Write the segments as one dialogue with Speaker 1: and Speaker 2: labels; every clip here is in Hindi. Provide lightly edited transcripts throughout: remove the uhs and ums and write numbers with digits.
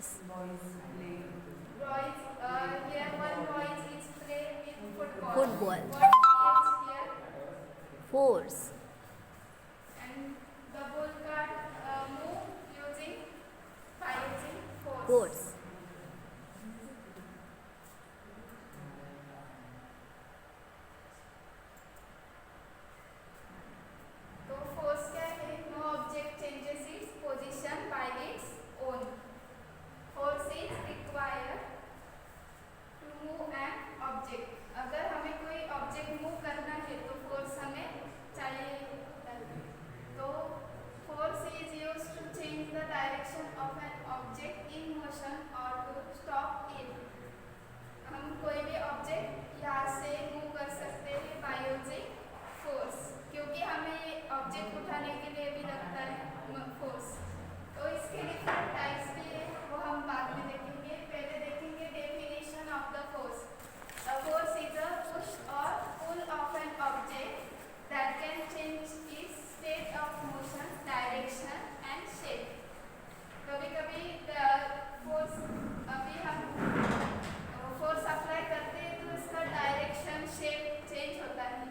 Speaker 1: Yes.
Speaker 2: Boys play.
Speaker 3: Boys, here one boys is play with football.
Speaker 1: Football.
Speaker 3: What creates here?
Speaker 1: Force.
Speaker 3: And the ball card move using by using force.
Speaker 1: Force.
Speaker 3: तो force क्या है? No object changes its position by its own. Force is required to move an object. अगर हमें कोई ऑब्जेक्ट मूव करना है तो फोर्स हमें चाहिए होता है. तो force is used to change the direction of an object in motion or to stop it. हम कोई भी ऑब्जेक्ट यहाँ से मूव कर सकते हैं by using force, क्योंकि हमें ऑब्जेक्ट उठाने के लिए भी लगता है फोर्स. तो इसके डिफरेंट टाइप्स भी है, वो हम बाद में देखेंगे. पहले देखेंगे definition of the force. A force is a push or pull of an object that can change its state of motion, direction and shape. कभी-कभी फोर्स अभी हम फोर्स अप्लाई करते हैं तो इसका डायरेक्शन शेप चेंज होता है.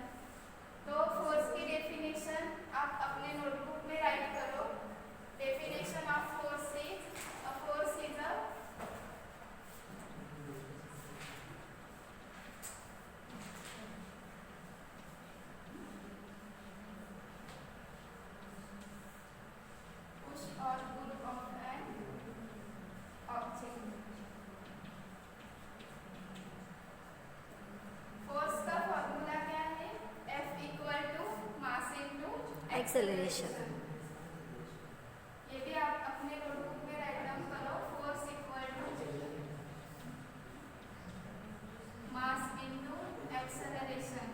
Speaker 3: तो फोर्स की डेफिनेशन आप अपने नोटबुक में राइट करो. Definition of force is a push or pull of an object. Force का फॉर्मूला क्या है? F equal to mass into
Speaker 1: Acceleration.
Speaker 3: ये भी आप अपने नोटबुक में राइट डाउन करो. Force equal to mass into acceleration.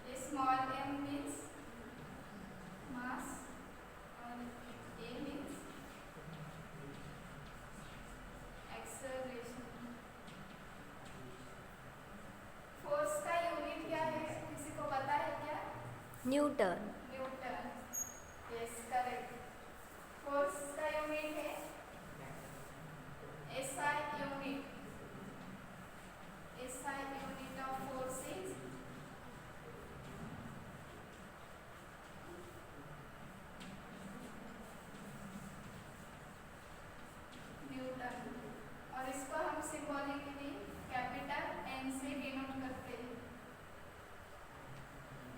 Speaker 3: ये स्मॉल m मीन्स मास और a मीन्स एक्सेलरेशन. फोर्स का यूनिट क्या है? किसी को पता है क्या?
Speaker 1: Newton.
Speaker 3: Newton. Yes, correct. Force का यूनिट है SI unit. SI unit of force is Newton. और इसको हम सिंबॉलिकली कैपिटल N से डिनोट करते हैं.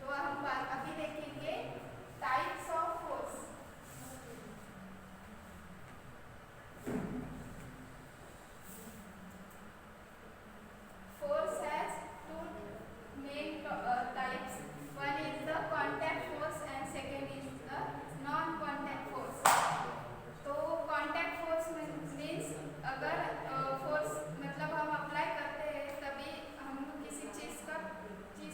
Speaker 3: तो हम अभी देखेंगे types of force. Force has two main types. One is the contact force and second is the non-contact force. तो contact force means अगर force मतलब हम अप्लाई करते हैं तभी हम किसी चीज़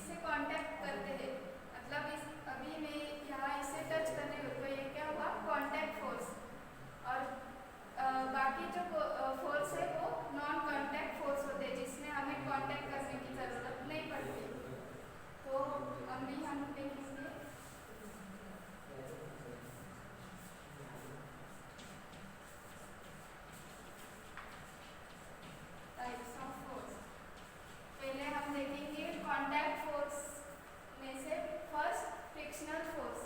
Speaker 3: से कांटेक्ट करते हैं. मतलब इस अभी मैं यहाँ इसे टच कर रही हूँ तो ये क्या हुआ? Contact force. और बाकी जो फोर्स है वो नॉन कांटेक्ट फोर्स होते हैं जिसमें हमें कांटेक्ट करने की ज़रूरत नहीं पड़ती. तो अभी हम देखेंगे टाइप्स ऑफ फोर्स. पहले हम देखेंगे कांटेक्ट फोर्स में से फर्स्ट फ्रिक्शनल फोर्स.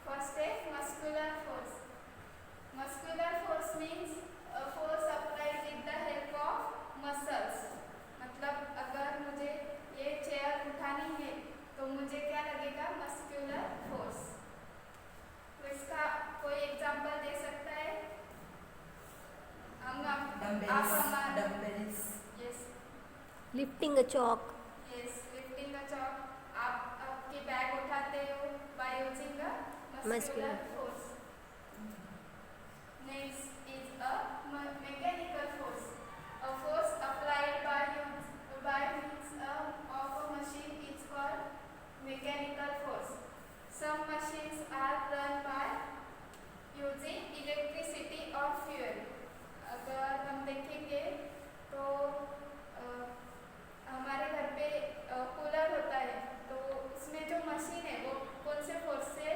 Speaker 3: फर्स्ट है muscular force. Muscular force means force applied with the help of muscles. मतलब अगर मुझे ये चेयर उठानी है तो मुझे क्या लगेगा? Muscular force. तो इसका कोई एग्जांपल दे सकता है? आप हमारे
Speaker 2: dumbbells.
Speaker 3: Yes.
Speaker 1: Lifting a chalk.
Speaker 3: Yes, lifting a chalk. आप आपके बैग उठाते हो by using a
Speaker 1: Muscular.
Speaker 3: Muscular force. Next is a mechanical force. A force applied by means of a machine is called mechanical force. Some machines are run by using electricity or fuel. अगर हम देखेंगे तो हमारे घर पे कूलर होता है तो उसमें जो मशीन है वो कौन से फोर्स से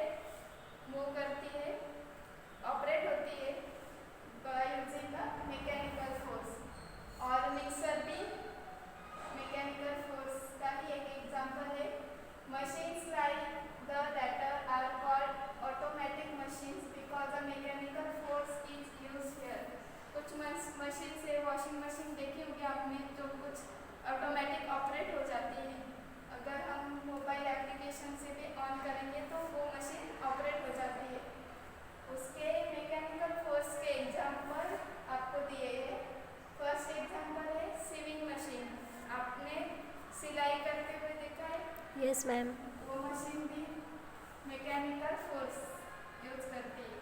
Speaker 1: यस मैम।
Speaker 3: वो मशीन भी मैकेनिकल फोर्स यूज करती है।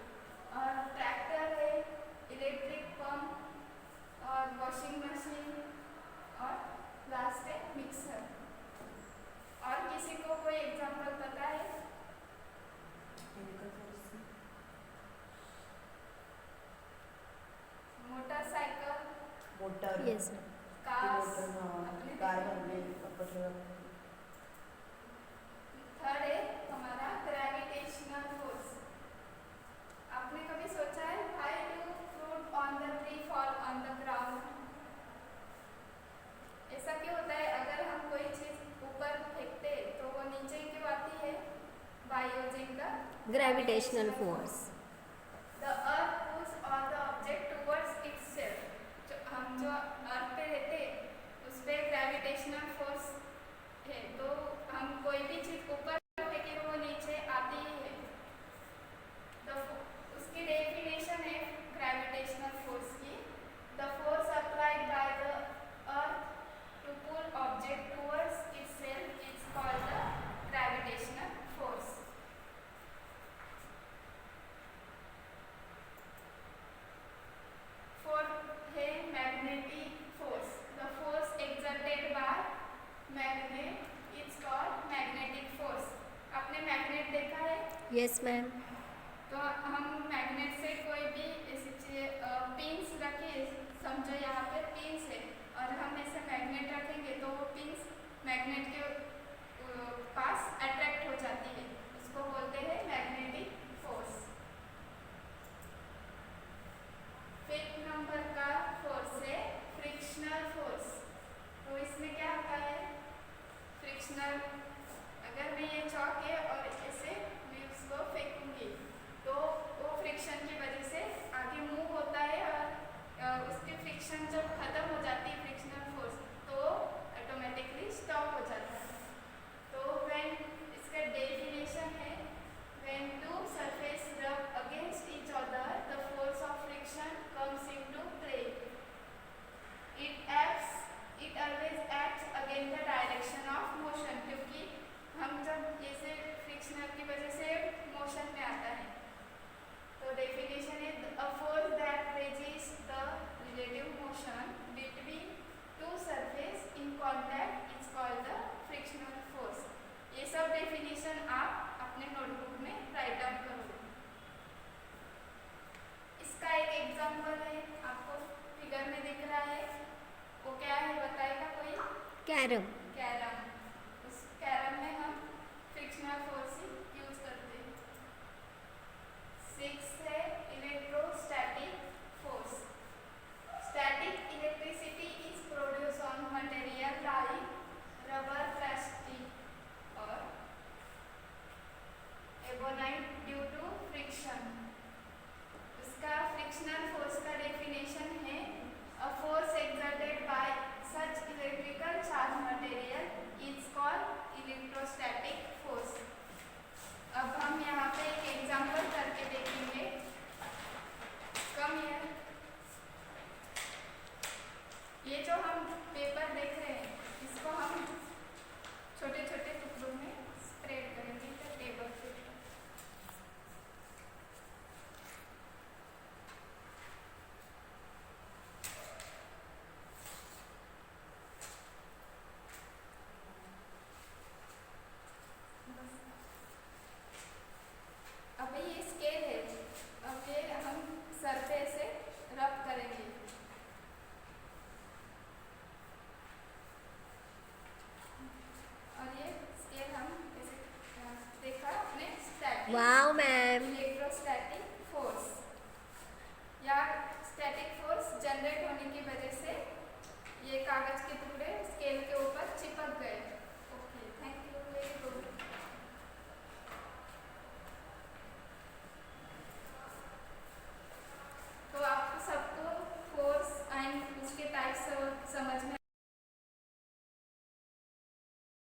Speaker 3: और ट्रैक्टर है, इलेक्ट्रिक पंप और वॉशिंग मशीन और लास्ट है मिक्सर। और किसी को कोई एग्जांपल पता है? Motorcycle,
Speaker 2: motor
Speaker 1: yes ma'am.
Speaker 3: Cars.
Speaker 2: Motor car बनने
Speaker 3: थर्ड है हमारा ग्रेविटेशनल फोर्स। आपने कभी सोचा है why do fruit on the tree fall on the ground? ऐसा क्यों होता है? अगर हम कोई चीज ऊपर फेंकते तो वो नीचे क्यों आती है? By using the
Speaker 1: gravitational force.
Speaker 3: The earth pulls on the object towards itself. जो अर्थ पे रहते उस पे ग्रेविटेशनल फोर्स है, तो हम कोई भी चीज ऊपर फेंके वो नीचे आती ही है। तो उसकी डेफिनेशन है ग्रेविटेशनल फोर्स की, the force applied by the earth to pull object towards itself is called the gravitational force. Fourth है magnetic force. The force exerted by magnet is called magnetic force. आपने मैग्नेट देखा है?
Speaker 1: Yes ma'am.
Speaker 3: तो हम मैग्नेट से कोई भी ऐसी चीज पिंस रखिए, समझो यहाँ पे पिंस है और हम ऐसे मैग्नेट रखेंगे तो वो पिंस मैग्नेट के पास अट्रैक्ट हो जाती है, उसको बोलते हैं मैग्नेटिक फोर्स। फिफ्थ नंबर का फोर्स है फ्रिक्शनल फोर्स। तो इसमें क्या होता है? फ्रिक्शनल, अगर मैं ये चौक है और ऐसे मैं उसको फेंकूंगी तो वो फ्रिक्शन की वजह से आगे मूव होता है और उसकी फ्रिक्शन जब खत्म हो जाती है फ्रिक्शनल फोर्स तो ऑटोमेटिकली स्टॉप हो जाता है। तो व्हेन इसका डेफिनेशन है व्हेन टू सरफेस रब against each other the force of friction comes into play. It always acts against the direction of motion, क्योंकि हम जब ऐसे फ्रिक्शनल की वजह से मोशन में आता है। तो डेफिनेशन है a force that resists the relative motion between two surface in contact is called the frictional force। ये सब डेफिनेशन आप अपने नोटबुक में राइट डाउन करोगे। इसका एक एग्जांपल है, आपको फिगर में दिख रहा है, वो क्या है बताएगा कोई?
Speaker 1: कैरम।
Speaker 3: कैरम। उस कैरम में हम फ्रिक्शनल फोर्स यूज करते हैं। 6 है electrostatic force. Static electricity is produce on material like rubber, plastic और एबोनाइट ड्यू टू फ्रिक्शन। उसका फ्रिक्शनल फोर्स का डेफिनेशन है a force exerted bye such electrical charge material is called electrostatic force. अब हम यहाँ पे एक एग्जांपल करके देखेंगे। कम ये जो हम पेपर देख रहे हैं इसको हम छोटे छोटे टुकड़ों में स्प्रेड करेंगे टेबल पे। अब ये स्केल है, अब ये हम सर पे से रब करेंगे। और ये स्केल हम ऐसे देखा अपने static
Speaker 1: wow ma'am.
Speaker 3: Electrostatic force या स्टैटिक फोर्स जनरेट होने की वजह से ये कागज के टुकड़े स्केल के ऊपर चिपक गए।